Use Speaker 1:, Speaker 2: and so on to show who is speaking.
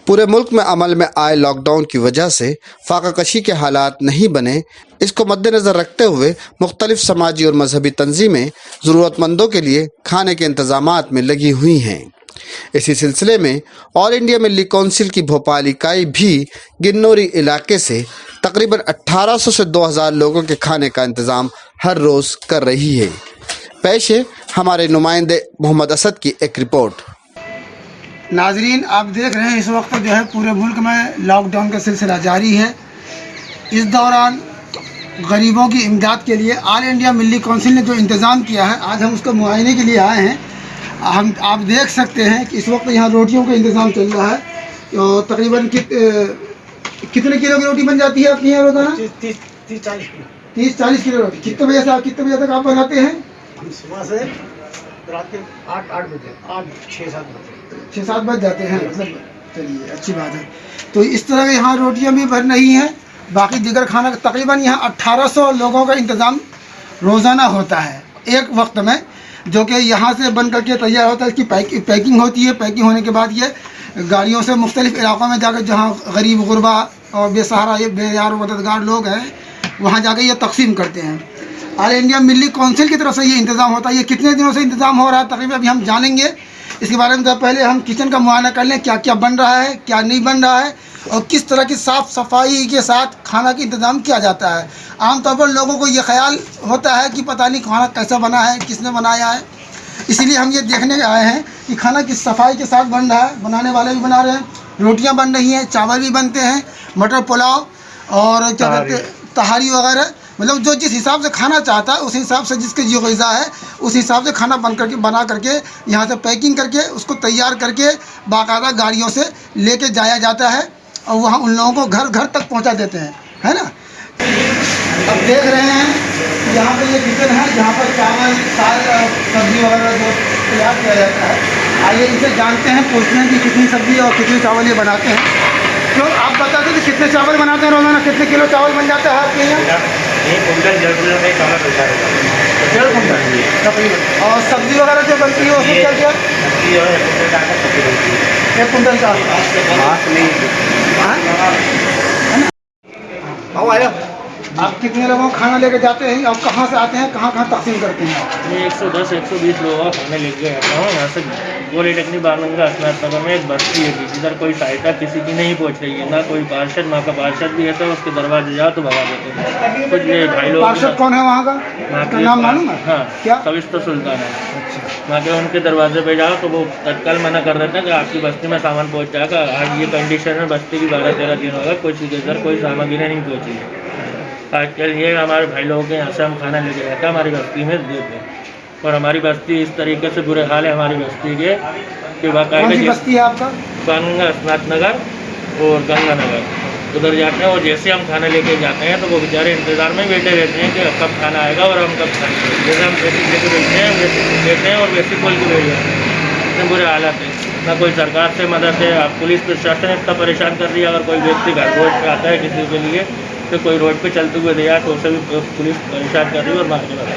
Speaker 1: पूरे मुल्क में अमल में आए लॉकडाउन की वजह से फाका कशी के हालात नहीं बने। इसको मद्देनज़र रखते हुए मुख्तलिफ समाजी और मजहबी तंजीमें ज़रूरतमंदों के लिए खाने के इंतजामात में लगी हुई हैं। इसी सिलसिले में ऑल इंडिया मिल्ली कौंसिल की भोपाल इकाई भी गिन्नौरी इलाके से तकरीबन 1800 से 2000 लोगों के खाने का इंतज़ाम हर रोज़ कर रही है। पेश है हमारे नुमाइंदे मोहम्मद असद की एक रिपोर्ट।
Speaker 2: नाजरीन, आप देख रहे हैं इस वक्त जो है पूरे मुल्क में लॉकडाउन का सिलसिला जारी है। इस दौरान गरीबों की इमदाद के लिए ऑल इंडिया मिल्ली कौंसिल ने जो इंतज़ाम किया है, आज हम उसका मुआयने के लिए आए हैं। आप देख सकते हैं कि इस वक्त यहाँ रोटियों का इंतज़ाम चल रहा है। तो तकरीबन कितने किलो की रोटी बन जाती है आपके यहाँ रोज़ाना? 30-40 किलो रोटी। कितने बजे से कितने बजे तक आप बनाते हैं?
Speaker 3: हम सुबह से रात के 8 बजे
Speaker 2: 6-7 बज जाते हैं। मतलब चलिए, अच्छी बात है। तो इस तरह के यहाँ रोटियाँ भी बन रही हैं। बाकी दीगर खाना तकरीबन यहाँ 1800 लोगों का इंतज़ाम रोज़ाना होता है एक वक्त में, जो कि यहाँ से बन करके तैयार होता है। इसकी पैकिंग होती है। पैकिंग होने के बाद ये गाड़ियों से मुख्तलिफ़ इलाक़ों में जाकर जहाँ गरीब गुरबा और बेसहारा ये बेयार मददगार लोग हैं, वहाँ जाकर ये तकसीम करते हैं। ऑल इंडिया मिल्ली कौंसिल की तरफ से ये इंतज़ाम होता है। ये कितने दिनों से इंतज़ाम हो रहा है तकरीबन अभी हम जानेंगे इसके बारे में। तो पहले हम किचन का मुआयना कर लें, क्या क्या बन रहा है, क्या नहीं बन रहा है और किस तरह की साफ़ सफाई के साथ खाना का इंतज़ाम किया जाता है। आमतौर पर लोगों को ये ख्याल होता है कि पता नहीं खाना कैसा बना है, किसने बनाया है। इसीलिए हम ये देखने आए हैं कि खाना किस सफाई के साथ बन रहा है। बनाने वाले भी बना रहे हैं, रोटियाँ बन रही हैं, चावल भी बनते हैं, मटर पुलाव और क्या कहते हैं तहारी वगैरह। मतलब जो जिस हिसाब से खाना चाहता है उस हिसाब से जिसके जो ग़िज़ा है उस हिसाब से खाना बना करके यहाँ से पैकिंग करके उसको तैयार करके बाकायदा गाड़ियों से लेके जाया जाता है और वहाँ उन लोगों को घर घर तक पहुँचा देते हैं, है ना। अब देख रहे हैं यहाँ पे ये किचन है जहाँ पर चावल दाल सब्ज़ी वगैरह जो तैयार किया जाता है। आइए इनसे जानते हैं, पूछते हैं कि कितनी सब्ज़ी और कितने चावल ये बनाते हैं। क्यों आप बताते थे कितने चावल बनाते हैं रोज़ाना? कितने किलो चावल बन जाता है आपके यहाँ?
Speaker 3: 1 कुंटल 1.5 कुंटल में चावल बनता है।
Speaker 2: 1.5 कुंटल तकरीबन। और सब्ज़ी वगैरह जो बनती है उसमें क्या क्या?
Speaker 3: सब्जी और 1 कुंटल का सब्जी बनती है।
Speaker 2: 1 कुंटल का है ना।
Speaker 3: आओ आया।
Speaker 2: आप कितने लोगों को खाना लेके जाते हैं और कहाँ से आते हैं, कहाँ कहाँ तकसीम करते हैं आप?
Speaker 4: मैं 110-120 लोगों का खाना लेके आता हूँ। यहाँ से पॉलीटेक्निक बारगंगा स्नात नगर में एक बस्ती है जिधर कोई सहायता किसी की नहीं पहुँच रही है। ना कोई पार्षद, वहाँ का पार्षद भी है तो उसके दरवाजे जाओ तो भगा देते हैं। कुछ ये भाई लोग।
Speaker 2: पार्षद कौन है वहाँ का?
Speaker 4: वहाँ
Speaker 2: का नाम मालूम है?
Speaker 4: हाँ,
Speaker 2: क्या?
Speaker 4: सविस्तर सुल्तान है। वहाँ के उनके दरवाजे पे जाओ तो वो तत्काल मना कर देते हैं कि आपकी बस्ती में सामान पहुँच जाएगा। आज ये कंडीशन है बस्ती की 12-13 दिन होगा कोई सामग्री नहीं पहुँची है। आजकल ये हमारे भाई लोगों के यहाँ से हम खाना लेके जाते हैं, हमारी बस्ती में देते हैं। और हमारी बस्ती इस तरीके से बुरे हाल है हमारी बस्ती के कि
Speaker 2: कौन सी बस्ती है आपका?
Speaker 4: बारगंगा स्नात नगर और गंगा नगर उधर जाते हैं। और जैसे हम खाना लेके जाते हैं तो वो बेचारे इंतज़ार में बैठे रहते हैं कि कब खाना आएगा और हम कब खाएंगे। जैसे हम वैसे लेके बैठते हैं वैसे देते हैं और वैसे खोल के बैठ जाते हैं। इतने बुरे हालात हैं। ना कोई सरकार से मदद है। अब पुलिस प्रशासन इतना परेशान कर रही है। अगर कोई व्यक्ति घर रोड पर आता है किसी के लिए तो कोई रोड पे चलते हुए दिया तो उसे भी पुलिस परेशान कर रही है और मार के लगा।